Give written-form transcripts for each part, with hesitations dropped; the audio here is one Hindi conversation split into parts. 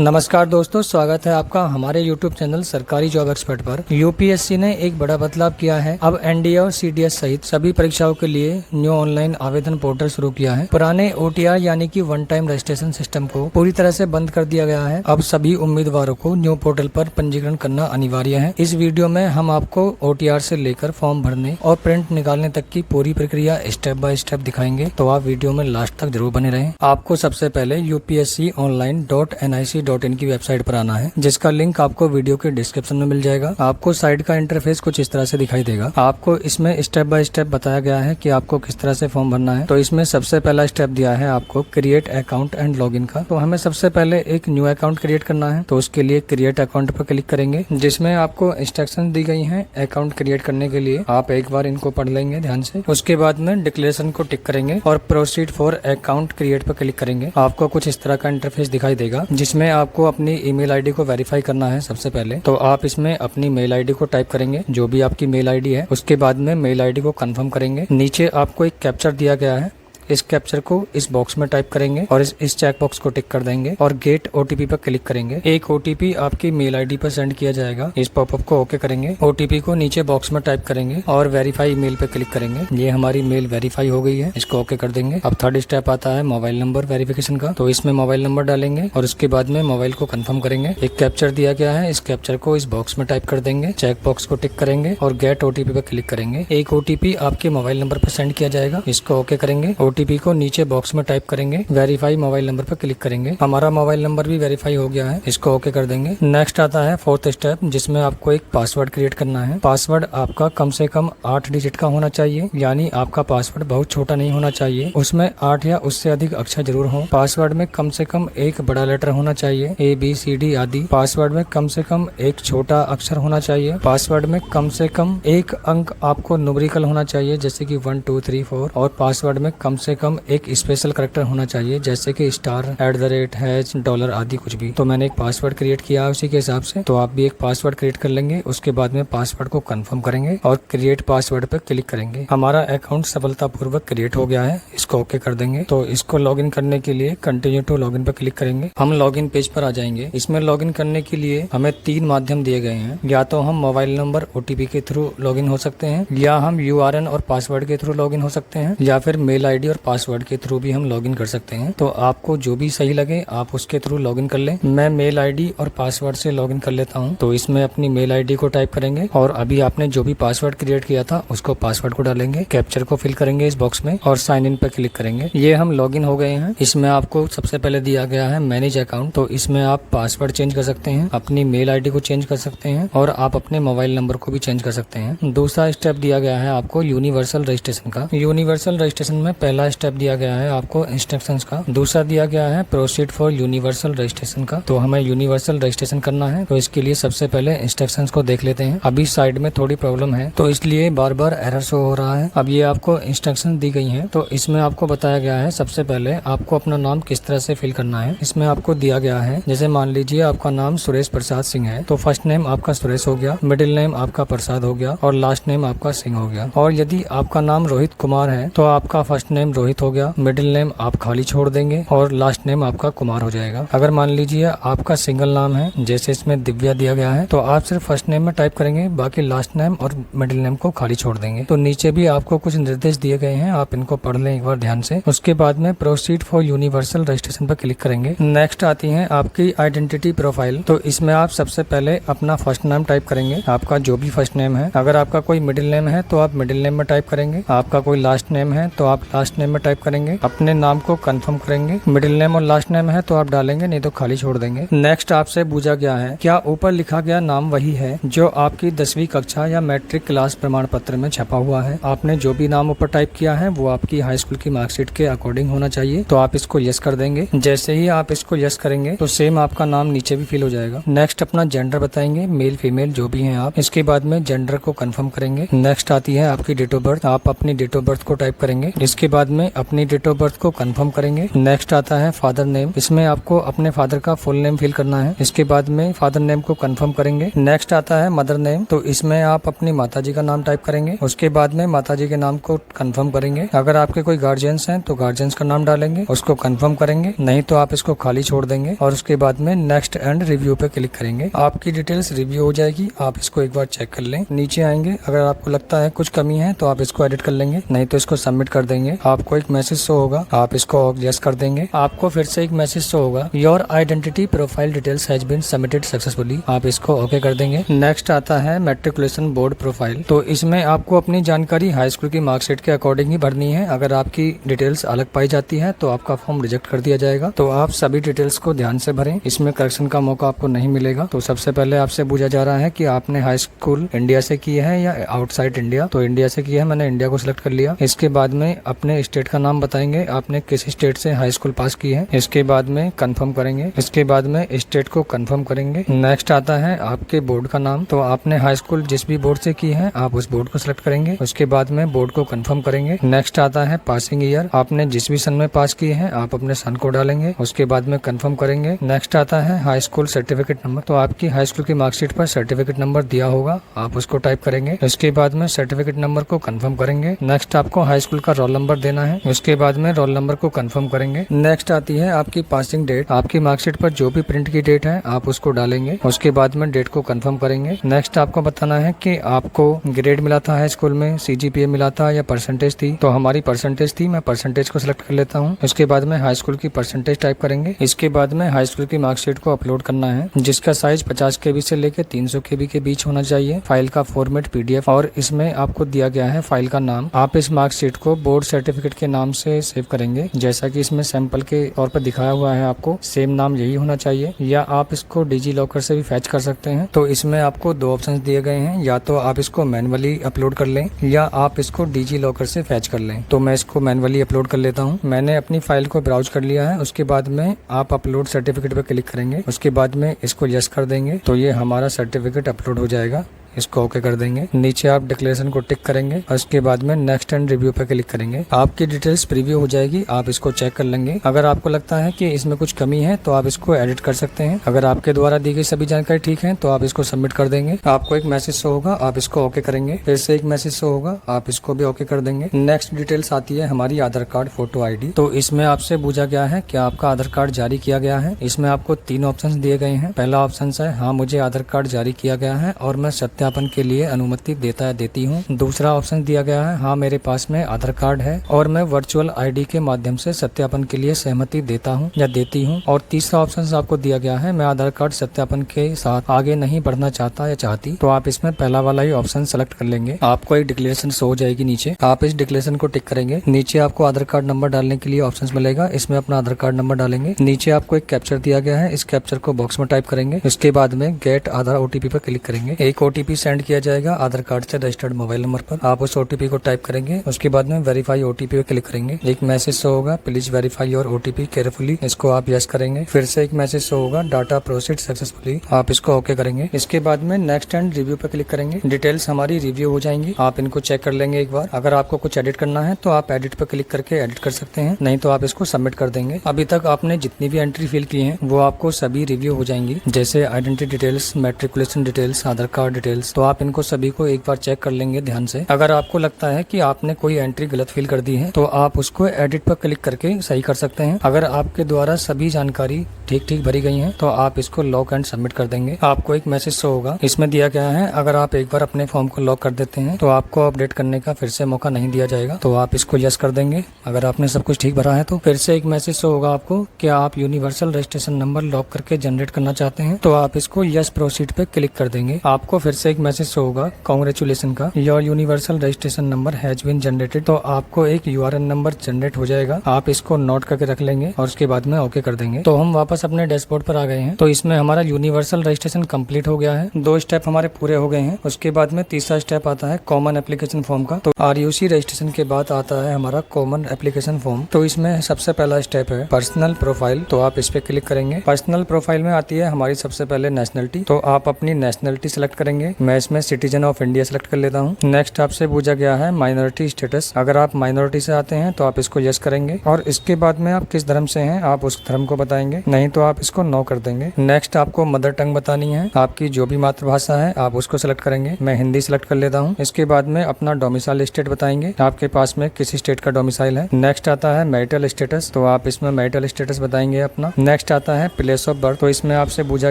नमस्कार दोस्तों, स्वागत है आपका हमारे YouTube चैनल सरकारी जॉब एक्सपर्ट पर। यूपीएससी ने एक बड़ा बदलाव किया है। अब एनडीए और सीडीएस सहित सभी परीक्षाओं के लिए न्यू ऑनलाइन आवेदन पोर्टल शुरू किया है। पुराने ओटीआर यानी कि वन टाइम रजिस्ट्रेशन सिस्टम को पूरी तरह से बंद कर दिया गया है। अब सभी उम्मीदवारों को न्यू पोर्टल पर पंजीकरण करना अनिवार्य है। इस वीडियो में हम आपको ओटीआर से लेकर फॉर्म भरने और प्रिंट निकालने तक की पूरी प्रक्रिया स्टेप बाय स्टेप दिखाएंगे, तो आप वीडियो में लास्ट तक जरूर बने रहें। आपको सबसे पहले upsconline.nic.in की वेबसाइट पर आना है, जिसका लिंक आपको वीडियो के डिस्क्रिप्शन में मिल जाएगा। आपको साइट का इंटरफेस कुछ इस तरह से दिखाई देगा। आपको इसमें स्टेप बाय स्टेप बताया गया है कि आपको किस तरह से फॉर्म भरना है। तो इसमें सबसे पहला स्टेप दिया है आपको क्रिएट अकाउंट एंड लॉगिन का। तो हमें सबसे पहले एक न्यू अकाउंट क्रिएट करना है। तो उसके लिए क्रिएट अकाउंट पर क्लिक करेंगे, जिसमें आपको इंस्ट्रक्शन दी गई है अकाउंट क्रिएट करने के लिए। आप एक बार इनको पढ़ लेंगे ध्यान से। उसके बाद में डिक्लेरेशन को टिक करेंगे और प्रोसीड फॉर अकाउंट क्रिएट पर क्लिक करेंगे। आपको कुछ इस तरह का इंटरफेस दिखाई देगा, जिसमें आपको अपनी ईमेल आईडी को वेरीफाई करना है। सबसे पहले तो आप इसमें अपनी मेल आईडी को टाइप करेंगे, जो भी आपकी मेल आईडी है। उसके बाद में मेल आईडी को कंफर्म करेंगे। नीचे आपको एक कैप्चर दिया गया है, इस कैप्चर को इस बॉक्स में टाइप करेंगे और इस चेक बॉक्स को टिक कर देंगे और गेट ओटीपी पर क्लिक करेंगे। एक ओटीपी आपकी मेल आईडी पर सेंड किया जाएगा। इस पॉपअप को ओके करेंगे। ओटीपी को नीचे बॉक्स में टाइप करेंगे और वेरीफाई ईमेल पे क्लिक करेंगे। ये हमारी मेल वेरीफाई हो गई है, इसको ओके कर देंगे। अब थर्ड स्टेप आता है मोबाइल नंबर वेरिफिकेशन का। तो इसमें मोबाइल नंबर डालेंगे और उसके बाद में मोबाइल को कंफर्म करेंगे। एक कैप्चर दिया गया है, इस कैप्चर को इस बॉक्स में टाइप कर देंगे। चेक बॉक्स को टिक करेंगे और गेट ओटीपी पर क्लिक करेंगे। एक ओटीपी आपके मोबाइल नंबर पर सेंड किया जाएगा, इसको ओके करेंगे। ओटीपी को नीचे बॉक्स में टाइप करेंगे, वेरीफाई मोबाइल नंबर पर क्लिक करेंगे। हमारा मोबाइल नंबर भी वेरीफाई हो गया है, इसको ओके कर देंगे। नेक्स्ट आता है फोर्थ स्टेप, जिसमें आपको एक पासवर्ड क्रिएट करना है। पासवर्ड आपका कम से कम 8 डिजिट का होना चाहिए, यानी आपका पासवर्ड बहुत छोटा नहीं होना चाहिए। उसमें 8 या उससे अधिक अक्षर जरूर हो। पासवर्ड में कम से कम एक बड़ा लेटर होना चाहिए, ABCD आदि। पासवर्ड में कम से कम एक छोटा अक्षर होना चाहिए। पासवर्ड में कम से कम एक अंक आपको न्यूमेरिकल होना चाहिए, जैसे कि 1 2 3 4। और पासवर्ड में कम से कम एक स्पेशल कैरेक्टर होना चाहिए, जैसे कि स्टार, @ $, आदि कुछ भी। तो मैंने एक पासवर्ड क्रिएट किया है उसी के हिसाब से। तो आप भी एक पासवर्ड क्रिएट कर लेंगे। उसके बाद में पासवर्ड को कंफर्म करेंगे और क्रिएट पासवर्ड पर क्लिक करेंगे। हमारा अकाउंट सफलतापूर्वक क्रिएट हो गया है, इसको ओके कर देंगे। तो इसको लॉगिन करने के लिए कंटिन्यू टू लॉगिन पर क्लिक करेंगे। हम लॉगिन पेज पर आ जाएंगे। इसमें लॉगिन करने के लिए हमें 3 माध्यम दिए गए हैं। या तो हम मोबाइल नंबर OTP के थ्रू लॉगिन हो सकते हैं, या हम URN और पासवर्ड के थ्रू लॉगिन हो सकते हैं, या फिर मेल ID और पासवर्ड के थ्रू भी हम लॉगिन कर सकते हैं। तो आपको जो भी सही लगे आप उसके थ्रू लॉगिन कर लें। मैं मेल आईडी और पासवर्ड से लॉगिन कर लेता हूं। तो इसमें अपनी मेल आईडी को टाइप करेंगे और अभी आपने जो भी पासवर्ड क्रिएट किया था उसको पासवर्ड को डालेंगे। कैप्चर को फिल करेंगे इस बॉक्स में और साइन इन पर क्लिक करेंगे। ये हम लॉगिन हो गए हैं। इसमें आपको सबसे पहले दिया गया है मैनेज अकाउंट। तो इसमें आप पासवर्ड चेंज कर सकते हैं, अपनी मेल आईडी को चेंज कर सकते हैं और आप अपने मोबाइल नंबर को भी चेंज कर सकते हैं। दूसरा स्टेप दिया गया है आपको यूनिवर्सल रजिस्ट्रेशन का। यूनिवर्सल रजिस्ट्रेशन में पहला स्टेप दिया गया है आपको इंस्ट्रक्शंस का। दूसरा दिया गया है प्रोसीड फॉर यूनिवर्सल रजिस्ट्रेशन का। तो हमें यूनिवर्सल रजिस्ट्रेशन करना है। तो इसके लिए सबसे पहले इंस्ट्रक्शंस को देख लेते हैं। अभी साइड में थोड़ी प्रॉब्लम है, तो इसलिए बार बार एरर शो हो रहा है। अब ये आपको इंस्ट्रक्शन दी गई है। तो इसमें आपको बताया गया है सबसे पहले आपको अपना नाम किस तरह से फिल करना है। इसमें आपको दिया गया है, जैसे मान लीजिए आपका नाम सुरेश प्रसाद सिंह है, तो फर्स्ट नेम आपका सुरेश हो गया, मिडिल नेम आपका प्रसाद हो गया और लास्ट नेम आपका सिंह हो गया। और यदि आपका नाम रोहित कुमार है तो आपका फर्स्ट नेम रोहित हो गया, मिडिल नेम आप खाली छोड़ देंगे और लास्ट नेम आपका कुमार हो जाएगा। अगर मान लीजिए आपका सिंगल नाम है, जैसे इसमें दिव्या दिया गया है, तो आप सिर्फ फर्स्ट नेम में टाइप करेंगे, बाकी लास्ट नेम और मिडिल नेम को खाली छोड़ देंगे। तो नीचे भी आपको कुछ निर्देश दिए गए हैं, आप इनको पढ़ लें एक बार ध्यान से। उसके बाद में प्रोसीड फॉर यूनिवर्सल रजिस्ट्रेशन पर क्लिक करेंगे। नेक्स्ट आती है आपकी आइडेंटिटी प्रोफाइल। तो इसमें आप सबसे पहले अपना फर्स्ट नेम टाइप करेंगे, आपका जो भी फर्स्ट नेम है। अगर आपका कोई मिडिल नेम है तो आप मिडिल नेम में टाइप करेंगे, आपका कोई लास्ट नेम है तो आप लास्ट नेम में टाइप करेंगे। अपने नाम को कंफर्म करेंगे, मिडिल नेम और लास्ट नेम है तो आप डालेंगे, नहीं तो खाली छोड़ देंगे। नेक्स्ट आपसे पूछा गया है क्या ऊपर लिखा गया नाम वही है जो आपकी 10वीं कक्षा या मैट्रिक क्लास प्रमाण पत्र में छपा हुआ है। आपने जो भी नाम ऊपर टाइप किया है वो आपकी हाई स्कूल की मार्कशीट के अकॉर्डिंग होना चाहिए। तो आप इसको यस कर देंगे। जैसे ही आप इसको यस करेंगे तो सेम आपका नाम नीचे भी फिल हो जाएगा। नेक्स्ट अपना जेंडर बताएंगे, मेल फीमेल जो भी हैं आप। इसके बाद में जेंडर को कंफर्म करेंगे। नेक्स्ट आती है आपकी डेट ऑफ बर्थ। आप अपनी डेट ऑफ बर्थ को टाइप करेंगे। इसके बाद में अपनी डेट ऑफ बर्थ को कंफर्म करेंगे। नेक्स्ट आता है फादर नेम, इसमें आपको अपने फादर का फुल नेम फिल करना है। इसके बाद में फादर नेम को कंफर्म करेंगे। नेक्स्ट आता है मदर नेम, तो इसमें आप अपनी माताजी का नाम टाइप करेंगे। उसके बाद में माताजी के नाम को कंफर्म करेंगे। अगर आपके कोई गार्जियंस हैं तो गार्जियंस का नाम डालेंगे, उसको कंफर्म करेंगे, नहीं तो आप इसको खाली छोड़ देंगे और उसके बाद में नेक्स्ट एंड रिव्यू पे क्लिक करेंगे। आपकी डिटेल्स रिव्यू हो जाएगी, आप इसको एक बार चेक कर लें। नीचे आएंगे, अगर आपको लगता है कुछ कमी है तो आप इसको एडिट कर लेंगे, नहीं तो इसको सबमिट कर देंगे। आपको एक मैसेज शो होगा, आप इसको यस कर देंगे। आपको फिर से एक मैसेज शो होगा, your identity profile details has been submitted successfully, आप इसको ओके कर देंगे। नेक्स्ट आता है मैट्रिकुलेशन बोर्ड प्रोफाइल, तो इसमें आपको अपनी जानकारी हाई स्कूल की मार्कशीट के अकॉर्डिंग ही भरनी है। अगर आपकी डिटेल्स अलग पाई जाती है तो आपका फॉर्म रिजेक्ट कर दिया जाएगा। तो आप सभी डिटेल्स को ध्यान से भरें, इसमें करेक्शन का मौका आपको नहीं मिलेगा। तो सबसे पहले आपसे पूछा जा रहा है कि आपने हाई स्कूल इंडिया से की है या आउटसाइड इंडिया, तो इंडिया से की है, मैंने इंडिया को सिलेक्ट कर लिया। इसके बाद में अपने स्टेट का नाम बताएंगे, आपने किस स्टेट से हाई स्कूल पास की है। इसके बाद में कंफर्म करेंगे, इसके बाद में स्टेट को कंफर्म करेंगे। नेक्स्ट आता है आपके बोर्ड का नाम, तो आपने हाई स्कूल जिस भी बोर्ड से की है आप उस बोर्ड को सिलेक्ट करेंगे। उसके बाद में बोर्ड को कंफर्म करेंगे। नेक्स्ट आता है पासिंग ईयर, आपने जिस भी सन में पास की है आप अपने सन को डालेंगे, उसके बाद में कंफर्म करेंगे। नेक्स्ट आता है हाई स्कूल सर्टिफिकेट नंबर, तो आपकी हाई स्कूल की मार्कशीट पर सर्टिफिकेट नंबर दिया होगा, आप उसको टाइप करेंगे। इसके बाद में सर्टिफिकेट नंबर को कंफर्म करेंगे। नेक्स्ट आपको हाई स्कूल का रोल नंबर देना है, उसके बाद में रोल नंबर को कंफर्म करेंगे। नेक्स्ट आती है आपकी पासिंग डेट, आपकी मार्कशीट पर जो भी प्रिंट की डेट है आप उसको डालेंगे, उसके बाद में डेट को कंफर्म करेंगे। नेक्स्ट आपको बताना है कि आपको ग्रेड मिला था हाई स्कूल में, सीजीपीए मिला था या परसेंटेज थी, तो हमारी परसेंटेज थी, मैं परसेंटेज को सिलेक्ट कर लेता हूँ। उसके बाद में हाई स्कूल की परसेंटेज टाइप करेंगे। इसके बाद में हाई स्कूल की मार्कशीट को अपलोड करना है, जिसका साइज 50 KB से लेकर 300 KB के बीच होना चाहिए। फाइल का फॉर्मेट PDF, और इसमें आपको दिया गया है फाइल का नाम। आप इस मार्कशीट को बोर्ड सर्टिफिकेट के नाम से सेव करेंगे, जैसा कि इसमें सैंपल के तौर पर दिखाया हुआ है, आपको सेम नाम यही होना चाहिए, या आप इसको डिजी लॉकर से भी फैच कर सकते हैं। तो इसमें आपको दो ऑप्शन दिए गए हैं, या तो आप इसको मैनुअली अपलोड कर लें या आप इसको डिजी लॉकर से फैच कर लें। तो मैं इसको मैनुअली अपलोड कर लेता हूँ। मैंने अपनी फाइल को ब्राउज कर लिया है। उसके बाद में आप अपलोड सर्टिफिकेट पे क्लिक करेंगे, उसके बाद में इसको यस कर देंगे, तो ये हमारा सर्टिफिकेट अपलोड हो जाएगा। इसको ओके कर देंगे। नीचे आप डिक्लेरेशन को टिक करेंगे और उसके बाद में नेक्स्ट एंड रिव्यू पे क्लिक करेंगे। आपकी डिटेल्स प्रीव्यू हो जाएगी, आप इसको चेक कर लेंगे। अगर आपको लगता है कि इसमें कुछ कमी है तो आप इसको एडिट कर सकते हैं। अगर आपके द्वारा दी गई सभी जानकारी ठीक है तो आप इसको सबमिट कर देंगे। आपको एक मैसेज शो होगा, आप इसको ओके करेंगे। फिर से एक मैसेज शो होगा, आप इसको भी ओके कर देंगे। नेक्स्ट डिटेल्स आती है हमारी आधार कार्ड फोटो ID। तो इसमें आपसे पूछा गया है कि आपका आधार कार्ड जारी किया गया है। इसमें आपको 3 ऑप्शन दिए गए हैं। पहला ऑप्शन है हाँ मुझे आधार कार्ड जारी किया गया है और मैं सत्यापन के लिए अनुमति देता है देती हूँ। दूसरा ऑप्शन दिया गया है हाँ मेरे पास में आधार कार्ड है और मैं वर्चुअल ID के माध्यम से सत्यापन के लिए सहमति देता हूँ या देती हूँ। और तीसरा ऑप्शन आपको दिया गया है मैं आधार कार्ड सत्यापन के साथ आगे नहीं बढ़ना चाहता या चाहती। तो आप इसमें पहला वाला ही ऑप्शन सेलेक्ट कर लेंगे। आपको एक डिक्लेरेशन शो हो जाएगी नीचे, आप इस डिक्लेरेशन को टिक करेंगे। नीचे आपको आधार कार्ड नंबर डालने के लिए ऑप्शन मिलेगा, इसमें अपना आधार कार्ड नंबर डालेंगे। नीचे आपको एक कैप्चर दिया गया है, इस कैप्चर को बॉक्स में टाइप करेंगे। इसके बाद में गेट आधार OTP पर क्लिक करेंगे। एक OTP सेंड किया जाएगा आधार कार्ड से रजिस्टर्ड मोबाइल नंबर पर। आप उस OTP को टाइप करेंगे। उसके बाद में वेरीफाई OTP पे क्लिक करेंगे। एक मैसेज शो होगा please verify your OTP carefully, इसको आप यस करेंगे। फिर से एक मैसेज शो होगा डाटा प्रोसीड सक्सेसफुली, आप इसको ओके करेंगे। इसके बाद में नेक्स्ट एंड रिव्यू पे क्लिक करेंगे। डिटेल्स हमारी रिव्यू हो जाएंगी, आप इनको चेक कर लेंगे एक बार। अगर आपको कुछ एडिट करना है तो आप एडिट पे क्लिक करके एडिट कर सकते हैं, नहीं तो आप इसको सबमिट कर देंगे। अभी तक आपने जितनी भी एंट्री फिल की है वो आपको सभी रिव्यू हो जाएंगी, जैसे आइडेंटिटी डिटेल्स, मैट्रिकुलेशन डिटेल्स, आधार कार्ड डिटेल्स। तो आप इनको सभी को एक बार चेक कर लेंगे ध्यान से। अगर आपको लगता है कि आपने कोई एंट्री गलत फिल कर दी है तो आप उसको एडिट पर क्लिक करके सही कर सकते हैं। अगर आपके द्वारा सभी जानकारी ठीक भरी गई है तो आप इसको लॉक एंड सबमिट कर देंगे। आपको एक मैसेज शो होगा, इसमें दिया गया है अगर आप एक बार अपने फॉर्म को लॉक कर देते हैं तो आपको अपडेट करने का फिर से मौका नहीं दिया जाएगा। तो आप इसको यस कर देंगे अगर आपने सब कुछ ठीक भरा है। तो फिर से एक मैसेज शो होगा आपको कि आप यूनिवर्सल रजिस्ट्रेशन नंबर लॉक करके जनरेट करना चाहते हैं, तो आप इसको यस प्रोसीड पे क्लिक कर देंगे। आपको फिर से एक मैसेज शो होगा कांग्रेचुलेशन का, your universal registration number has been generated. तो आपको एक URN नंबर जनरेट हो जाएगा, आप इसको नोट करके रख लेंगे और उसके बाद में ओके कर देंगे। तो हम वापस अपने डैशबोर्ड पर आ गए हैं। तो इसमें हमारा यूनिवर्सल रजिस्ट्रेशन कंप्लीट हो गया है, 2 स्टेप हमारे पूरे हो गए हैं। उसके बाद में तीसरा स्टेप आता है कॉमन एप्लीकेशन फॉर्म का। तो RUC रजिस्ट्रेशन के बाद आता है हमारा कॉमन एप्लीकेशन फॉर्म। तो इसमें सबसे पहला स्टेप है पर्सनल प्रोफाइल, तो आप इस पे क्लिक करेंगे। पर्सनल प्रोफाइल में आती है हमारी सबसे पहले नेशनलिटी, तो आप अपनी नेशनलिटी सिलेक्ट करेंगे। मैं इसमें सिटीजन ऑफ इंडिया सेलेक्ट कर लेता हूँ। नेक्स्ट आपसे पूछा गया है माइनॉरिटी स्टेटस। अगर आप माइनॉरिटी से आते हैं तो आप इसको यस करेंगे और इसके बाद में आप किस धर्म से हैं आप उस धर्म को बताएंगे, नहीं तो आप इसको नो कर देंगे। नेक्स्ट आपको मदर टंग बतानी है, आपकी जो भी मातृभाषा है आप उसको सिलेक्ट करेंगे। मैं हिंदी सिलेक्ट कर लेता हूँ। इसके बाद में अपना डोमिसाइल स्टेट बताएंगे, आपके पास में किसी स्टेट का डोमिसाइल है। नेक्स्ट आता है मैरिटल स्टेटस, तो आप इसमें मैरिटल स्टेटस बताएंगे अपना। नेक्स्ट आता है प्लेस ऑफ बर्थ, तो इसमें आपसे पूछा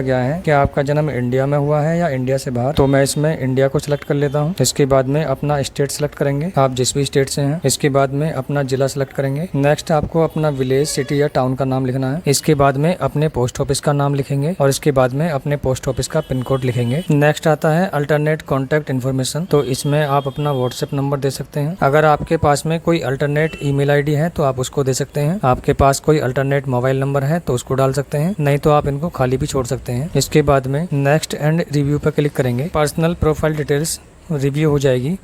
गया है कि आपका जन्म इंडिया में हुआ है या इंडिया से बाहर, तो मैं इसमें इंडिया को सिलेक्ट कर लेता हूँ। इसके बाद में अपना स्टेट सिलेक्ट करेंगे, आप जिस भी स्टेट से हैं। इसके बाद में अपना जिला सिलेक्ट करेंगे। नेक्स्ट आपको अपना विलेज, सिटी या टाउन का नाम लिखना है। इसके बाद में अपने पोस्ट ऑफिस का नाम लिखेंगे और इसके बाद में अपने पोस्ट ऑफिस का पिन कोड लिखेंगे। नेक्स्ट आता है अल्टरनेट कॉन्टैक्ट इन्फॉर्मेशन, तो इसमें आप अपना व्हाट्सएप नंबर दे सकते हैं। अगर आपके पास में कोई अल्टरनेट ईमेल आईडी है तो आप उसको दे सकते हैं। आपके पास कोई अल्टरनेट मोबाइल नंबर है तो उसको डाल सकते हैं, नहीं तो आप इनको खाली भी छोड़ सकते हैं। इसके बाद में नेक्स्ट एंड रिव्यू पर क्लिक करेंगे। पर्सनल प्रोफाइल डिटेल्स रिव्यू हो जाएगी,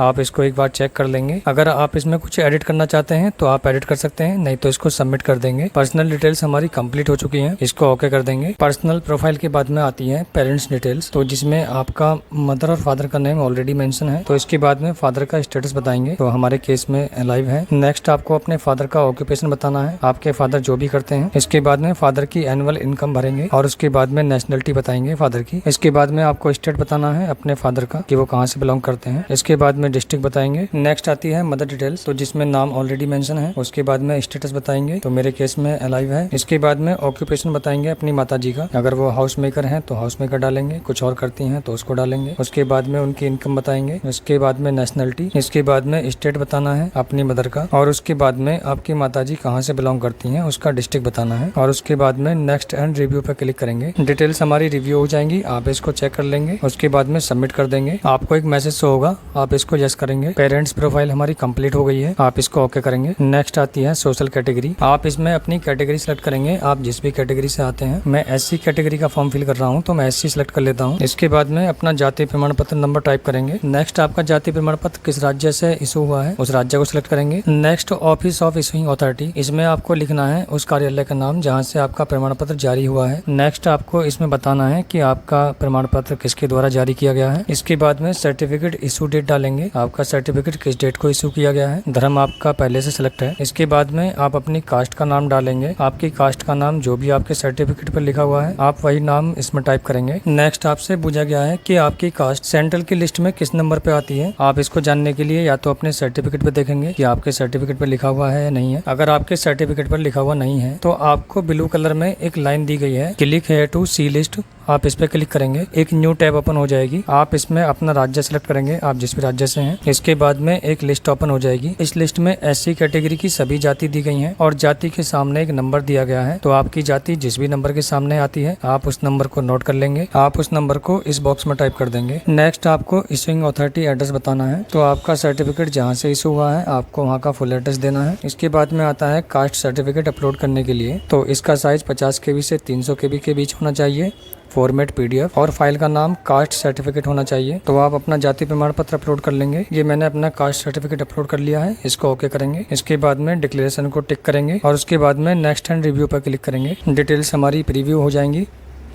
आप इसको एक बार चेक कर लेंगे। अगर आप इसमें कुछ एडिट करना चाहते हैं तो आप एडिट कर सकते हैं, नहीं तो इसको सबमिट कर देंगे। पर्सनल डिटेल्स हमारी कंप्लीट हो चुकी हैं, इसको ओके कर देंगे। पर्सनल प्रोफाइल के बाद में आती है पेरेंट्स डिटेल्स, तो जिसमें आपका मदर और फादर का नेम ऑलरेडी मेंशन है, तो इसके बाद में फादर का स्टेटस बताएंगे, तो हमारे केस में अलाइव है। नेक्स्ट आपको अपने फादर का ऑक्यूपेशन बताना है, आपके फादर जो भी करते हैं। इसके बाद में फादर की एनुअल इनकम भरेंगे और उसके बाद में नेशनलिटी बताएंगे फादर की। इसके बाद में आपको स्टेट बताना है अपने फादर का कि वो कहाँ से बिलोंग करते हैं। इसके बाद में डिस्ट्रिक्ट बताएंगे। नेक्स्ट आती है मदर डिटेल्स, तो जिसमें नाम ऑलरेडी मेंशन है। उसके बाद में स्टेटस बताएंगे, तो मेरे केस में अलाइव है। इसके बाद में ऑक्यूपेशन बताएंगे अपनी माता जी का, अगर वो हाउस मेकर हैं तो हाउस मेकर डालेंगे, कुछ और करती हैं तो उसको डालेंगे। उसके बाद में उनकी इनकम बताएंगे। उसके बाद में नेशनलिटी। इसके बाद में स्टेट बताना है अपनी मदर का, और उसके बाद में आपकी माता जी कहाँ से बिलोंग करती हैं उसका डिस्ट्रिक्ट बताना है। और उसके बाद में नेक्स्ट एंड रिव्यू पर क्लिक करेंगे। डिटेल्स हमारी रिव्यू हो जाएंगी, आप इसको चेक कर लेंगे। उसके बाद में सबमिट कर देंगे। आपको एक मैसेज शो होगा, आप इसको यस करेंगे। पेरेंट्स प्रोफाइल हमारी कंप्लीट हो गई है, आप इसको ओके करेंगे। नेक्स्ट आती है सोशल कैटेगरी, आप इसमें अपनी कैटेगरी सेलेक्ट करेंगे, आप जिस भी कैटेगरी से आते हैं। मैं एससी कैटेगरी का फॉर्म फिल कर रहा हूँ तो मैं एससी सेलेक्ट कर लेता हूँ। इसके बाद में अपना जाति प्रमाण पत्र नंबर टाइप करेंगे। नेक्स्ट आपका जाति प्रमाण पत्र किस राज्य से इशू हुआ है उस राज्य को सिलेक्ट करेंगे। Next office of issuing authority, इसमें आपको लिखना है उस कार्यालय का नाम जहाँ से आपका प्रमाण पत्र जारी हुआ है। नेक्स्ट आपको इसमें बताना है कि आपका प्रमाण पत्र किसके द्वारा जारी किया गया है। इसके बाद में सर्टिफिकेट इशू डेट डालेंगे, आपका सर्टिफिकेट किस डेट को इशू किया गया है। धर्म आपका पहले से सिलेक्ट है। इसके बाद में आप अपनी कास्ट का नाम डालेंगे, आपकी कास्ट का नाम जो भी आपके सर्टिफिकेट पर लिखा हुआ है आप वही नाम इसमें टाइप करेंगे। नेक्स्ट आपसे पूछा गया है कि आपकी कास्ट सेंट्रल की लिस्ट में किस नंबर पे आती है। आप इसको जानने के लिए या तो अपने सर्टिफिकेट पे देखेंगे कि आपके सर्टिफिकेट पे लिखा हुआ है या नहीं है। अगर आपके सर्टिफिकेट पर लिखा हुआ नहीं है तो आपको ब्लू कलर में एक लाइन दी गई है, click here to see list, आप इस पे क्लिक करेंगे। एक न्यू टैब ओपन हो जाएगी, आप इसमें अपना राज्य सेलेक्ट करेंगे, आप जिस भी राज्य से हैं। इसके बाद में एक लिस्ट ओपन हो जाएगी। इस लिस्ट में एससी कैटेगरी की सभी जाति दी गई हैं और जाति के सामने एक नंबर दिया गया है, तो आपकी जाति जिस भी नंबर के सामने आती है आप उस नंबर को नोट कर लेंगे। आप उस नंबर को इस बॉक्स में टाइप कर देंगे। नेक्स्ट आपको इशूइंग अथॉरिटी एड्रेस बताना है, तो आपका सर्टिफिकेट जहाँ से इशू हुआ है आपको वहाँ का फुल एड्रेस देना है। इसके बाद में आता है कास्ट सर्टिफिकेट अपलोड करने के लिए, तो इसका साइज 50 KB से 300 KB के बीच होना चाहिए, फॉर्मेट PDF, और फाइल का नाम कास्ट सर्टिफिकेट होना चाहिए। तो आप अपना जाति प्रमाण पत्र अपलोड कर लेंगे। ये मैंने अपना कास्ट सर्टिफिकेट अपलोड कर लिया है, इसको ओके करेंगे। इसके बाद में डिक्लेरेशन को टिक करेंगे और उसके बाद में नेक्स्ट एंड रिव्यू पर क्लिक करेंगे। डिटेल्स हमारी प्रीव्यू हो जाएंगी,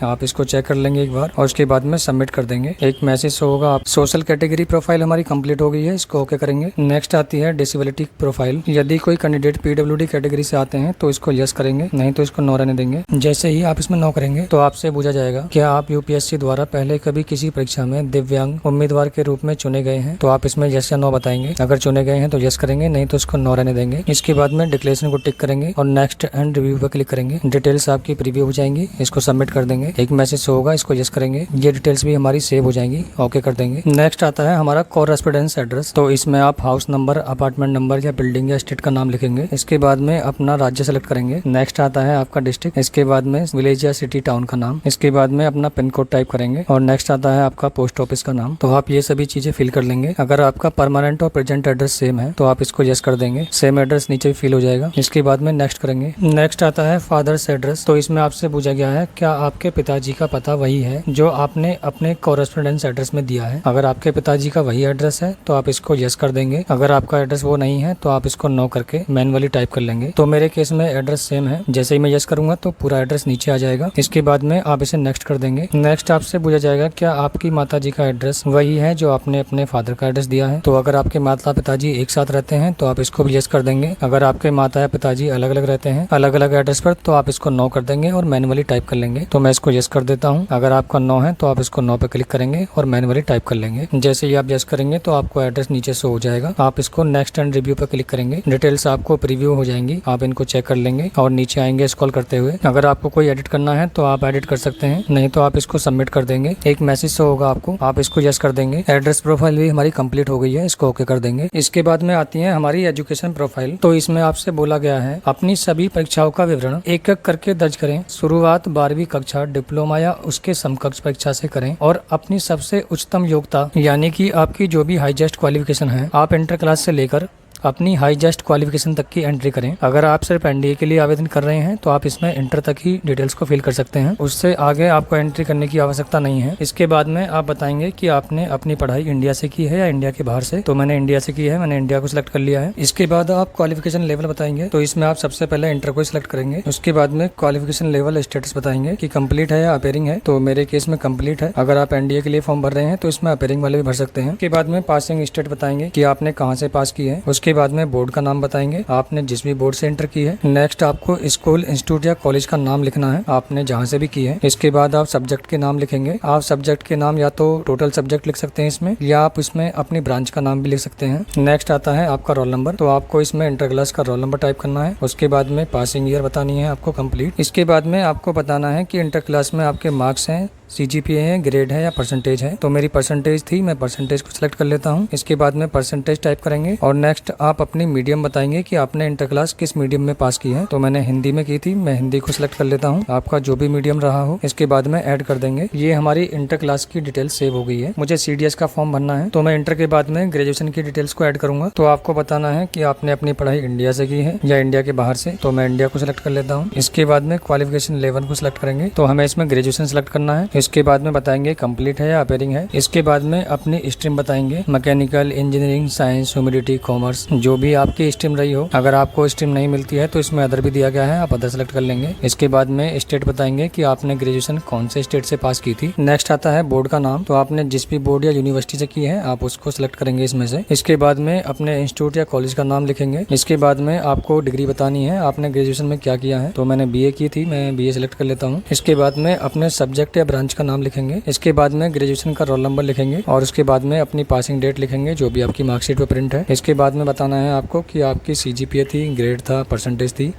आप इसको चेक कर लेंगे एक बार और उसके बाद में सबमिट कर देंगे। एक मैसेज शो होगा, आप सोशल कैटेगरी प्रोफाइल हमारी कंप्लीट हो गई है, इसको ओके करेंगे। नेक्स्ट आती है डिसेबिलिटी प्रोफाइल, यदि कोई कैंडिडेट PWD कैटेगरी से आते हैं तो इसको यस करेंगे, नहीं तो इसको नो रहने देंगे। जैसे ही आप इसमें नो करेंगे तो आपसे पूछा जाएगा क्या आप UPSC द्वारा पहले कभी किसी परीक्षा में दिव्यांग उम्मीदवार के रूप में चुने गए हैं, तो आप इसमें यस या नो बताएंगे। अगर चुने गए हैं तो यस करेंगे, नहीं तो इसको नो रहने देंगे। इसके बाद में डिक्लेरेशन को टिक करेंगे और नेक्स्ट एंड रिव्यू पर क्लिक करेंगे। डिटेल्स आपकी प्रीव्यू हो जाएंगी, इसको सबमिट कर देंगे। एक मैसेज शो होगा, इसको यस करेंगे। ये डिटेल्स भी हमारी सेव हो जाएंगी, ओके कर देंगे। नेक्स्ट आता है हमारा कॉरेस्पोंडेंस एड्रेस, तो इसमें आप हाउस नंबर, अपार्टमेंट नंबर या बिल्डिंग या स्टेट का नाम लिखेंगे। इसके बाद में अपना राज्य सेलेक्ट करेंगे। नेक्स्ट आता है आपका डिस्ट्रिक्ट, इसके बाद में विलेज या सिटी टाउन का नाम, इसके बाद में अपना पिन कोड टाइप करेंगे और नेक्स्ट आता है आपका पोस्ट ऑफिस का नाम। तो आप ये सभी चीजें फिल कर लेंगे। अगर आपका परमानेंट और प्रेजेंट एड्रेस सेम है तो आप इसको यस कर देंगे, सेम एड्रेस नीचे भी फिल हो जाएगा। इसके बाद में नेक्स्ट करेंगे। नेक्स्ट आता है फादर्स एड्रेस, तो इसमें आपसे पूछा गया है क्या आपके पिताजी का पता वही है जो आपने अपने कॉरेस्पोंडेंस एड्रेस में दिया है। अगर आपके पिताजी का वही एड्रेस है तो आप इसको यस कर देंगे। अगर आपका एड्रेस वो नहीं है तो आप इसको नो करके मैनुअली टाइप कर लेंगे। तो मेरे केस में एड्रेस सेम है, जैसे ही मैं यस करूंगा तो पूरा एड्रेस नीचे आ जाएगा। इसके बाद में आप इसे नेक्स्ट कर देंगे। नेक्स्ट आपसे पूछा जाएगा क्या आपकी माताजी का एड्रेस वही है जो आपने अपने फादर का एड्रेस दिया है। तो अगर आपके माता पिताजी एक साथ रहते हैं तो आप इसको भी यस कर देंगे। अगर आपके माता या पिताजी अलग अलग रहते हैं अलग अलग एड्रेस पर तो आप इसको नो कर देंगे और मैनुअली टाइप कर लेंगे। तो मैं इसको यस कर देता हूँ। अगर आपका नो है तो आप इसको नो पे क्लिक करेंगे और मैनुअली टाइप कर लेंगे। जैसे ही आप यस करेंगे तो आपको एड्रेस नीचे शो हो जाएगा। आप इसको नेक्स्ट एंड रिव्यू पे क्लिक करेंगे। डिटेल्स आपको प्रीव्यू हो जाएंगी, आप इनको चेक कर लेंगे और नीचे आएंगे स्क्रॉल करते हुए। अगर आपको कोई एडिट करना है तो आप एडिट कर सकते हैं, नहीं तो आप इसको सबमिट कर देंगे। एक मैसेज शो होगा आपको, आप इसको यस कर देंगे। एड्रेस प्रोफाइल भी हमारी कंप्लीट हो गई है, इसको ओके कर देंगे। इसके बाद में आती है हमारी एजुकेशन प्रोफाइल। तो इसमें आपसे बोला गया है अपनी सभी परीक्षाओं का विवरण एक एक करके दर्ज करें। शुरुआत 12वीं कक्षा, डिप्लोमा या उसके समकक्ष परीक्षा से करें और अपनी सबसे उच्चतम योग्यता यानी कि आपकी जो भी हाईएस्ट क्वालिफिकेशन है, आप इंटर क्लास से लेकर अपनी हाईएस्ट क्वालिफिकेशन तक की एंट्री करें। अगर आप सिर्फ एनडीए के लिए आवेदन कर रहे हैं तो आप इसमें इंटर तक ही डिटेल्स को फिल कर सकते हैं, उससे आगे आपको एंट्री करने की आवश्यकता नहीं है। इसके बाद में आप बताएंगे कि आपने अपनी पढ़ाई इंडिया से की है या इंडिया के बाहर से। तो मैंने इंडिया से की है, मैंने इंडिया को सिलेक्ट कर लिया है। इसके बाद आप क्वालिफिकेशन लेवल बताएंगे, तो इसमें आप सबसे पहले इंटर को सिलेक्ट करेंगे। उसके बाद में क्वालिफिकेशन लेवल स्टेटस बताएंगे कि कंप्लीट है या अपेयरिंग है। तो मेरे केस में कंप्लीट है। अगर आप एनडीए के लिए फॉर्म भर रहे हैं तो इसमें अपेयरिंग वाले भी भर सकते हैं। उसके बाद में पासिंग स्टेट बताएंगे कि आपने कहाँ से पास की है। उसके बाद में बोर्ड का नाम बताएंगे, आपने जिस भी बोर्ड से इंटर की है। नेक्स्ट आपको स्कूल, इंस्टीट्यूट या कॉलेज का नाम लिखना है, आपने जहाँ से भी की है। इसके बाद आप सब्जेक्ट के नाम लिखेंगे। आप सब्जेक्ट के नाम या तो टोटल सब्जेक्ट लिख सकते हैं इसमें, या आप इसमें अपनी ब्रांच का नाम भी लिख सकते हैं। नेक्स्ट आता है आपका रोल नंबर। तो आपको इसमें इंटर क्लास का रोल नंबर टाइप करना है। उसके बाद में पासिंग ईयर बतानी है आपको कंप्लीट। इसके बाद में आपको बताना है कि इंटर क्लास में आपके मार्क्स हैं, सीजीपीए है, ग्रेड है या परसेंटेज है। तो मेरी परसेंटेज थी, मैं परसेंटेज को सिलेक्ट कर लेता हूँ। इसके बाद में परसेंटेज टाइप करेंगे और नेक्स्ट आप अपनी मीडियम बताएंगे कि आपने इंटर क्लास किस मीडियम में पास की है। तो मैंने हिंदी में की थी, मैं हिंदी को सिलेक्ट कर लेता हूँ। आपका जो भी मीडियम रहा हो इसके बाद में ऐड कर देंगे। ये हमारी इंटर क्लास की डिटेल्स सेव हो गई है। मुझे सीडीएस का फॉर्म भरना है, तो मैं इंटर के बाद में ग्रेजुएशन की डिटेल्स को ऐड करूंगा। तो आपको बताना है कि आपने अपनी पढ़ाई इंडिया से की है या इंडिया के बाहर से। तो मैं इंडिया को सिलेक्ट कर लेता हूँ। इसके बाद में क्वालिफिकेशन लेवल को सिलेक्ट करेंगे, तो हमें इसमें ग्रेजुएशन सिलेक्ट करना है। इसके बाद में बताएंगे कंप्लीट है या अपेयरिंग है। इसके बाद में अपनी स्ट्रीम बताएंगे, mechanical, engineering, science, humanity, commerce, जो भी आपकी स्ट्रीम रही हो। अगर आपको स्ट्रीम नहीं मिलती है तो इसमें अदर भी दिया गया है, आप अदर सेलेक्ट कर लेंगे। इसके बाद में स्टेट बताएंगे कि आपने ग्रेजुएशन कौन से स्टेट से पास की थी। नेक्स्ट आता है बोर्ड का नाम। तो आपने जिस भी बोर्ड या यूनिवर्सिटी से की है आप उसको सिलेक्ट करेंगे इसमें से। इसके बाद में अपने इंस्टीट्यूट या कॉलेज का नाम लिखेंगे। इसके बाद में आपको डिग्री बतानी है, आपने ग्रेजुएशन में क्या किया है। तो मैंने बीए की थी, मैं बीए सिलेक्ट कर लेता हूँ। इसके बाद में अपने सब्जेक्ट या ब्रांच का नाम लिखेंगे। इसके बाद में ग्रेजुएशन का रोल नंबर लिखेंगे और उसके बाद में अपनी पासिंग डेट लिखेंगे जो भी आपकी मार्कशीट पे प्रिंट है। इसके बाद में बताना है आपको कि आपकी सीजीपीए थी, ग्रेड था, परसेंटेज थी।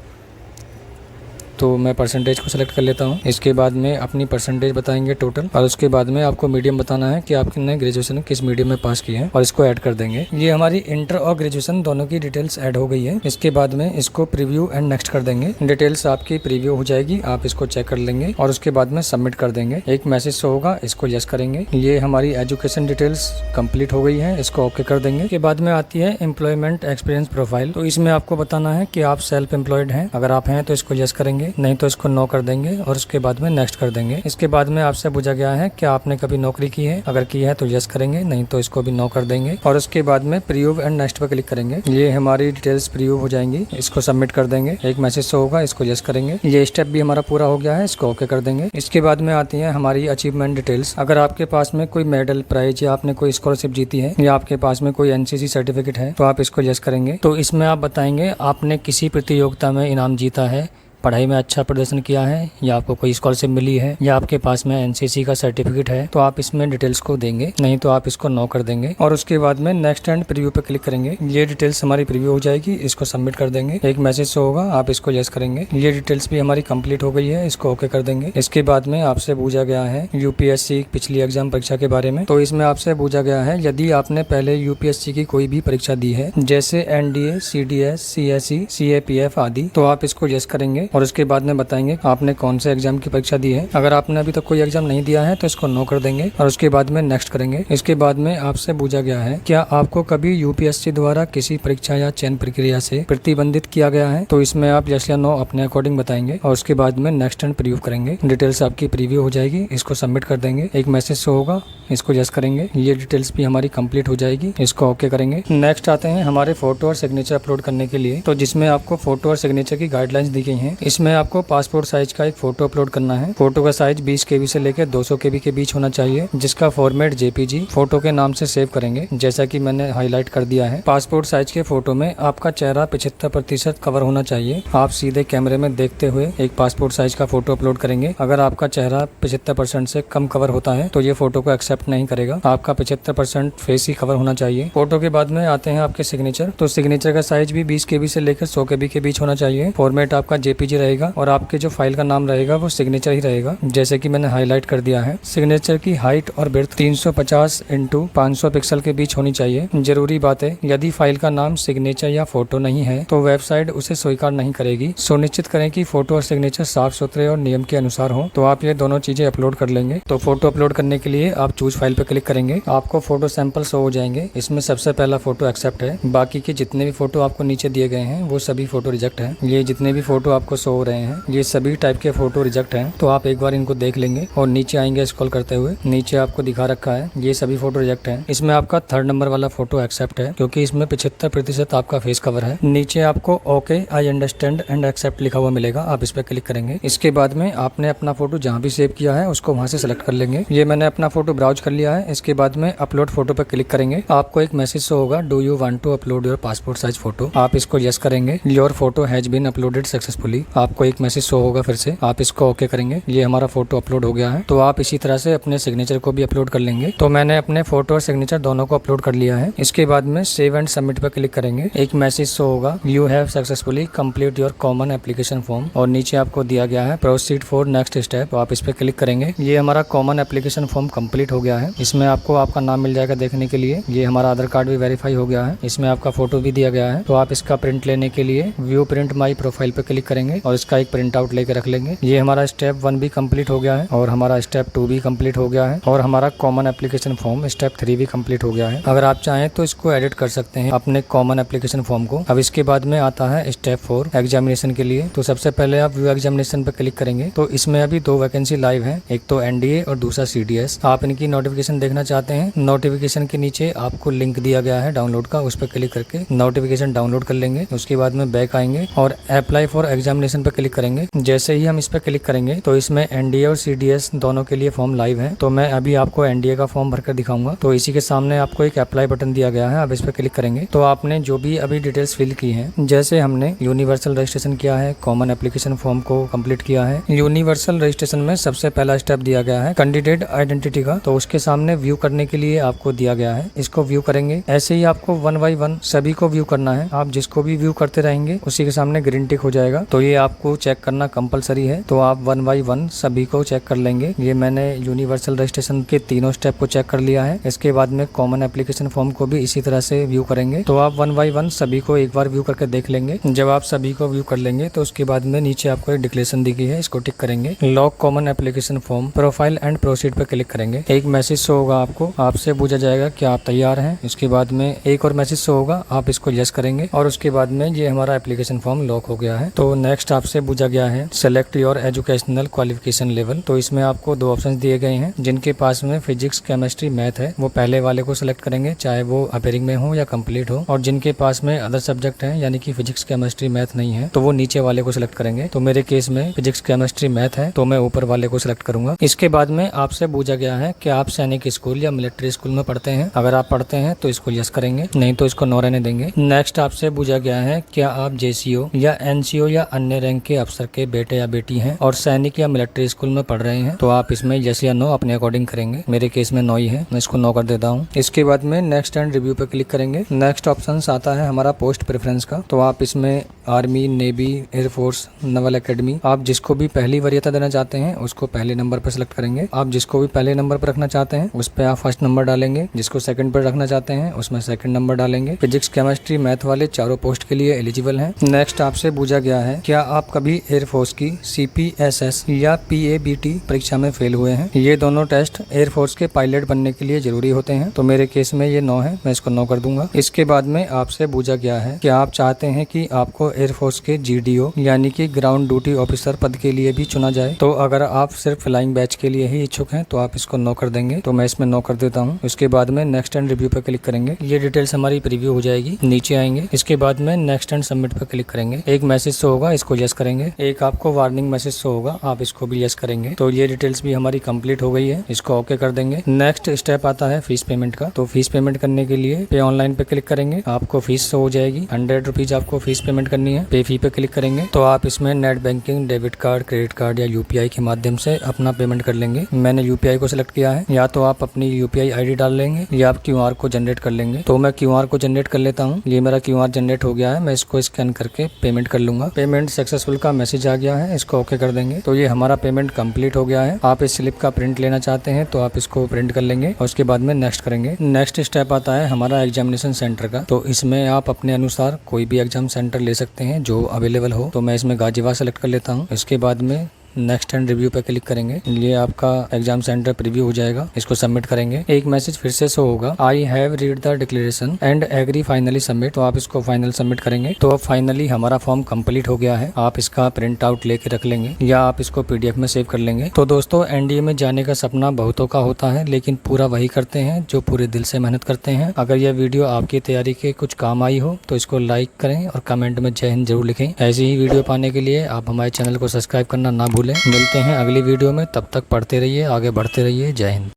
तो मैं परसेंटेज को सिलेक्ट कर लेता हूँ। इसके बाद में अपनी परसेंटेज बताएंगे टोटल और उसके बाद में आपको मीडियम बताना है कि आपने ग्रेजुएशन किस मीडियम में पास की है और इसको ऐड कर देंगे। ये हमारी इंटर और ग्रेजुएशन दोनों की डिटेल्स ऐड हो गई है। इसके बाद में इसको प्रीव्यू एंड नेक्स्ट कर देंगे। डिटेल्स आपकी प्रीव्यू हो जाएगी, आप इसको चेक कर लेंगे और उसके बाद में सबमिट कर देंगे। एक मैसेज शो होगा, इसको यस करेंगे। ये हमारी एजुकेशन डिटेल्स कंप्लीट हो गई है, इसको ओके कर देंगे। के बाद में आती है एम्प्लॉयमेंट एक्सपीरियंस प्रोफाइल। तो इसमें आपको बताना है कि आप सेल्फ एम्प्लॉयड हैं। अगर आप हैं तो इसको यस करेंगे, नहीं तो इसको नो कर देंगे और उसके बाद में नेक्स्ट कर देंगे। इसके बाद में आपसे पूछा गया है कि आपने कभी नौकरी की है, अगर की है तो यस करेंगे, नहीं तो इसको भी नो कर देंगे और उसके बाद में प्रीव्यू एंड नेक्स्ट पर क्लिक करेंगे। ये हमारी डिटेल्स प्रीव्यू हो जाएंगी, इसको सबमिट कर देंगे। एक मैसेज शो होगा, इसको यस करेंगे। ये स्टेप भी हमारा पूरा हो गया है, इसको ओके कर देंगे। इसके बाद में आती है हमारी अचीवमेंट डिटेल्स। अगर आपके पास में कोई मेडल, प्राइज या आपने कोई स्कॉलरशिप जीती है या आपके पास में कोई एनसीसी सर्टिफिकेट है तो आप इसको यस करेंगे। तो इसमें आप बताएंगे आपने किसी प्रतियोगिता में इनाम जीता है, पढ़ाई में अच्छा प्रदर्शन किया है या आपको कोई स्कॉलरशिप मिली है या आपके पास में एनसीसी का सर्टिफिकेट है, तो आप इसमें डिटेल्स को देंगे, नहीं तो आप इसको नो कर देंगे और उसके बाद में नेक्स्ट एंड प्रीव्यू पे क्लिक करेंगे। ये डिटेल्स हमारी प्रीव्यू हो जाएगी, इसको सबमिट कर देंगे। एक मैसेज शो होगा, आप इसको यस करेंगे। ये डिटेल्स भी हमारी कंप्लीट हो गई है, इसको ओके कर देंगे। इसके बाद में आपसे पूछा गया है यूपीएससी पिछली एग्जाम परीक्षा के बारे में। तो इसमें आपसे पूछा गया है यदि आपने पहले यूपीएससी की कोई भी परीक्षा दी है जैसे एनडीए, सीडीएस, सीएसई, सीएपीएफ आदि, तो आप इसको यस करेंगे। और उसके बाद में बताएंगे आपने कौन से एग्जाम की परीक्षा दी है। अगर आपने अभी तक कोई एग्जाम नहीं दिया है तो इसको नो कर देंगे और उसके बाद में नेक्स्ट करेंगे। इसके बाद में आपसे पूछा गया है क्या आपको कभी यूपीएससी द्वारा किसी परीक्षा या चयन प्रक्रिया से प्रतिबंधित किया गया है, तो इसमें आप यस या नो अपने अकॉर्डिंग बताएंगे और उसके बाद में नेक्स्ट एंड प्रीव्यू करेंगे। डिटेल्स आपकी प्रीव्यू हो जाएगी, इसको सबमिट कर देंगे, एक मैसेज शो होगा, इसको यस करेंगे, ये डिटेल्स भी हमारी कंप्लीट हो जाएगी, इसको ओके करेंगे। नेक्स्ट आते हैं हमारे फोटो और सिग्नेचर अपलोड करने के लिए, तो जिसमें आपको फोटो और सिग्नेचर की गाइडलाइंस दी गई हैं। इसमें आपको पासपोर्ट साइज का एक फोटो अपलोड करना है। फोटो का साइज 20 KB से लेकर 200 KB के बीच होना चाहिए, जिसका फॉर्मेट JPG फोटो के नाम से सेव करेंगे, जैसा कि मैंने हाईलाइट कर दिया है। पासपोर्ट साइज के फोटो में आपका चेहरा 75% कवर होना चाहिए। आप सीधे कैमरे में देखते हुए एक पासपोर्ट साइज का फोटो अपलोड करेंगे। अगर आपका चेहरा 75% से कम कवर होता है तो ये फोटो को एक्सेप्ट नहीं करेगा। आपका 75% फेस ही कवर होना चाहिए। फोटो के बाद में आते हैं आपके सिग्नेचर, तो सिग्नेचर का साइज भी 20 KB से लेकर 100 KB के बीच होना चाहिए। फॉर्मेट आपका JPG रहेगा और आपके जो फाइल का नाम रहेगा वो सिग्नेचर ही रहेगा, जैसे कि मैंने हाईलाइट कर दिया है। सिग्नेचर की हाइट और विड्थ 350 × 500 पिक्सल के बीच होनी चाहिए। जरूरी बात है, यदि फाइल का नाम सिग्नेचर या फोटो नहीं है तो वेबसाइट उसे स्वीकार नहीं करेगी। सुनिश्चित करें कि फोटो और सिग्नेचर साफ सुथरे और नियम के अनुसार हो, तो आप ये दोनों चीजें अपलोड कर लेंगे। तो फोटो अपलोड करने के लिए आप चूज फाइल पर क्लिक करेंगे, आपको फोटो सैंपल शो हो जाएंगे। इसमें सबसे पहला फोटो एक्सेप्ट है, बाकी के जितने भी फोटो आपको नीचे दिए गए हैं वो सभी फोटो रिजेक्ट है। ये जितने भी फोटो आपको शो हो रहे हैं ये सभी टाइप के फोटो रिजेक्ट हैं, तो आप एक बार इनको देख लेंगे और नीचे आएंगे स्क्रॉल करते हुए, नीचे आपको दिखा रखा है ये सभी फोटो रिजेक्ट हैं। इसमें आपका 3rd नंबर वाला फोटो एक्सेप्ट है, क्योंकि इसमें 75% आपका फेस कवर है। नीचे आपको okay I understand and accept लिखा हुआ मिलेगा, आप इस पर क्लिक करेंगे। इसके बाद में आपने अपना फोटो जहाँ भी सेव किया है उसको वहाँ से सेलेक्ट कर लेंगे। ये मैंने अपना फोटो ब्राउज कर लिया है। इसके बाद में अपलोड फोटो पर क्लिक करेंगे, आपको एक मैसेज शो होगा, do you want to upload your passport size photo. आप इसको यस करेंगे, your photo has been uploaded successfully. आपको एक मैसेज शो होगा, फिर से आप इसको ओके करेंगे। ये हमारा फोटो अपलोड हो गया है। तो आप इसी तरह से अपने सिग्नेचर को भी अपलोड कर लेंगे। तो मैंने अपने फोटो और सिग्नेचर दोनों को अपलोड कर लिया है। इसके बाद में सेव एंड सबमिट पर क्लिक करेंगे, एक मैसेज शो होगा, you have successfully complete your common application form, और नीचे आपको दिया गया है प्रोसीड फॉर नेक्स्ट स्टेप। तो आप इस पर क्लिक करेंगे। ये हमारा कॉमन एप्लीकेशन फॉर्म कंप्लीट हो गया है। इसमें आपको आपका नाम मिल जाएगा देखने के लिए। ये हमारा आधार कार्ड भी वेरीफाई हो गया है। इसमें आपका फोटो भी दिया गया है। तो आप इसका प्रिंट लेने के लिए व्यू प्रिंट माई प्रोफाइल पे क्लिक करेंगे और इसका एक प्रिंट आउट लेके रख लेंगे। ये हमारा स्टेप 1 भी कंप्लीट हो गया है और हमारा स्टेप 2 भी कंप्लीट हो गया है और हमारा कॉमन एप्लीकेशन फॉर्म स्टेप 3 भी कंप्लीट हो गया है। अगर आप चाहें तो इसको एडिट कर सकते हैं अपने कॉमन एप्लीकेशन फॉर्म को। अब इसके बाद में आता है स्टेप 4 एग्जामिनेशन के लिए। तो सबसे पहले आप व्यू एग्जामिनेशन पे क्लिक करेंगे। तो इसमें अभी 2 वैकेंसी लाइव है, एक तो NDA और दूसरा CDS। आप इनकी नोटिफिकेशन देखना चाहते हैं, नोटिफिकेशन के नीचे आपको लिंक दिया गया है डाउनलोड का, उस पर क्लिक करके नोटिफिकेशन डाउनलोड कर लेंगे। उसके बाद में बैक आएंगे और अप्लाई फॉर एग्जामिनेशन पे क्लिक करेंगे। जैसे ही हम इस पे क्लिक करेंगे तो इसमें NDA और CDS दोनों के लिए फॉर्म लाइव है। तो मैं अभी आपको NDA का फॉर्म भरकर दिखाऊंगा। तो इसी के सामने आपको एक अप्लाई बटन दिया गया है, आप इस पे क्लिक करेंगे। तो आपने जो भी अभी डिटेल्स फिल की हैं, जैसे हमने यूनिवर्सल रजिस्ट्रेशन किया है, कॉमन एप्लीकेशन फॉर्म को कंप्लीट किया है। यूनिवर्सल रजिस्ट्रेशन में सबसे पहला स्टेप दिया गया है कैंडिडेट आइडेंटिटी का, तो उसके सामने व्यू करने के लिए आपको दिया गया है, इसको व्यू करेंगे। ऐसे ही आपको 1 by 1 सभी को व्यू करना है। आप जिसको भी व्यू करते रहेंगे उसी के सामने ग्रीन टिक हो जाएगा। तो ये आपको चेक करना कंपलसरी है। तो आप 1 by 1 सभी को चेक कर लेंगे। ये मैंने यूनिवर्सल रजिस्ट्रेशन के तीनों स्टेप को चेक कर लिया है। इसके बाद में कॉमन एप्लीकेशन फॉर्म को भी इसी तरह से व्यू करेंगे। तो आप 1 by 1 सभी को एक बार व्यू करके देख लेंगे। जब आप सभी को व्यू कर लेंगे तो उसके बाद में नीचे आपको एक डिक्लेरेशन दी गई है, इसको टिक करेंगे। Lock common application form profile and proceed पे क्लिक करेंगे। एक मैसेज शो होगा आपको, आपसे पूछा जाएगा कि आप तैयार हैं। इसके बाद में एक और मैसेज शो होगा, आप इसको यस करेंगे और उसके बाद में ये हमारा एप्लीकेशन फॉर्म लॉक हो गया है। तो नेक्स्ट आपसे पूछा गया है select your educational qualification level. तो इसमें आपको 2 ऑप्शन दिए गए हैं। जिनके पास में फिजिक्स केमिस्ट्री मैथ है वो पहले वाले को सिलेक्ट करेंगे, चाहे वो अपेयरिंग में हो या कंप्लीट हो। और जिनके पास में अदर सब्जेक्ट है यानी कि फिजिक्स केमिस्ट्री मैथ नहीं है तो वो नीचे वाले को सिलेक्ट करेंगे। तो मेरे केस में फिजिक्स केमिस्ट्री मैथ है तो मैं ऊपर वाले को सिलेक्ट करूंगा। इसके बाद में आपसे पूछा गया है कि आप सैनिक स्कूल या मिलिट्री स्कूल में पढ़ते हैं। अगर आप पढ़ते हैं तो इसको यस करेंगे, नहीं तो इसको नो रहने देंगे। नेक्स्ट आपसे पूछा गया है क्या आप JCO या NCO या अन्य रैंक के अफसर के बेटे या बेटी हैं और सैनिक या मिलिट्री स्कूल में पढ़ रहे हैं। तो आप इसमें यस या नो अपने अकॉर्डिंग करेंगे। मेरे केस में नो ही है, मैं इसको नो कर देता हूँ। इसके बाद में नेक्स्ट एंड रिव्यू पे क्लिक करेंगे। नेक्स्ट ऑप्शन आता है हमारा पोस्ट प्रेफरेंस का। तो आप इसमें army, navy, air force, Naval academy. आप जिसको भी पहली वरीयता देना चाहते हैं उसको पहले नंबर पर सिलेक्ट करेंगे। आप जिसको भी पहले नंबर पर रखना चाहते हैं उस पर आप फर्स्ट नंबर डालेंगे। जिसको सेकंड पर रखना चाहते हैं उसमें सेकंड नंबर डालेंगे। फिजिक्स, केमिस्ट्री, मैथ वाले चारों पोस्ट के लिए एलिजिबल हैं। नेक्स्ट आपसे पूछा गया है क्या आप कभी एयरफोर्स की CPSS या PABT परीक्षा में फेल हुए हैं। ये दोनों टेस्ट एयरफोर्स के पायलट बनने के लिए जरूरी होते हैं। तो मेरे केस में ये 9 है, मैं इसको 9 कर दूंगा। इसके बाद में आपसे पूछा गया है कि आप चाहते हैं कि आपको एयरफोर्स के GDO यानी कि ग्राउंड ड्यूटी ऑफिसर पद के लिए भी चुना जाए। तो अगर आप सिर्फ फ्लाइंग बैच के लिए ही इच्छुक हैं तो आप इसको 9 कर देंगे। तो मैं इसमें 9 कर देता हूँ। उसके बाद में नेक्स्ट एंड रिव्यू पर क्लिक करेंगे। ये डिटेल्स हमारी प्रीव्यू हो जाएगी, नीचे आएंगे। इसके बाद में नेक्स्ट एंड सबमिट पर क्लिक करेंगे। एक मैसेज शो होगा, इसको यस करेंगे। एक आपको वार्निंग मैसेज शो होगा, आप इसको भी यस करेंगे। तो ये डिटेल्स भी हमारी कंप्लीट हो गई है, इसको ओके कर देंगे। नेक्स्ट स्टेप आता है फीस पेमेंट का। तो फीस पेमेंट करने के लिए पे ऑनलाइन पे क्लिक करेंगे, आपको फीस शो हो जाएगी। 100 रुपीज आपको फीस पेमेंट करनी है। पे फी पे क्लिक करेंगे तो आप इसमें net banking, debit card, credit card या UPI के माध्यम से अपना पेमेंट कर लेंगे। मैंने UPI को सिलेक्ट किया है। या तो आप अपनी UPI ID डाल लेंगे या आप QR को जनरेट कर लेंगे। तो मैं QR को जनरेट कर लेता हूँ। ये मेरा QR जनरेट हो गया है, मैं इसको स्कैन करके पेमेंट कर लूंगा। पेमेंट सक्सेसफुल का मैसेज आ गया है, इसको ओके कर देंगे। तो ये हमारा पेमेंट कंप्लीट हो गया है। आप इस स्लिप का प्रिंट लेना चाहते हैं तो आप इसको प्रिंट कर लेंगे और उसके बाद में नेक्स्ट करेंगे। नेक्स्ट स्टेप आता है हमारा एग्जामिनेशन सेंटर का। तो इसमें आप अपने अनुसार कोई भी एग्जाम सेंटर ले सकते हैं जो अवेलेबल हो। तो मैं इसमें गाजियाबाद सेलेक्ट कर लेता हूँ। इसके बाद में नेक्स्ट एंड रिव्यू पे क्लिक करेंगे। ये आपका एग्जाम सेंटर प्रीव्यू हो जाएगा, इसको सबमिट करेंगे। एक मैसेज फिर से शो होगा, I have read the declaration and agree finally submit. तो आप इसको फाइनल सबमिट करेंगे। तो अब फाइनली हमारा फॉर्म कंप्लीट हो गया है। आप इसका प्रिंट आउट लेके रख लेंगे या आप इसको PDF में सेव कर लेंगे। तो दोस्तों NDA में जाने का सपना बहुतों का होता है, लेकिन पूरा वही करते हैं जो पूरे दिल से मेहनत करते हैं। अगर यह वीडियो आपकी तैयारी के कुछ काम आई हो तो इसको लाइक करें और कमेंट में जय हिंद जरूर लिखें। ऐसी ही वीडियो पाने के लिए आप हमारे चैनल को सब्सक्राइब करना ना भूलें। मिलते हैं अगली वीडियो में, तब तक पढ़ते रहिए, आगे बढ़ते रहिए। जय हिंद।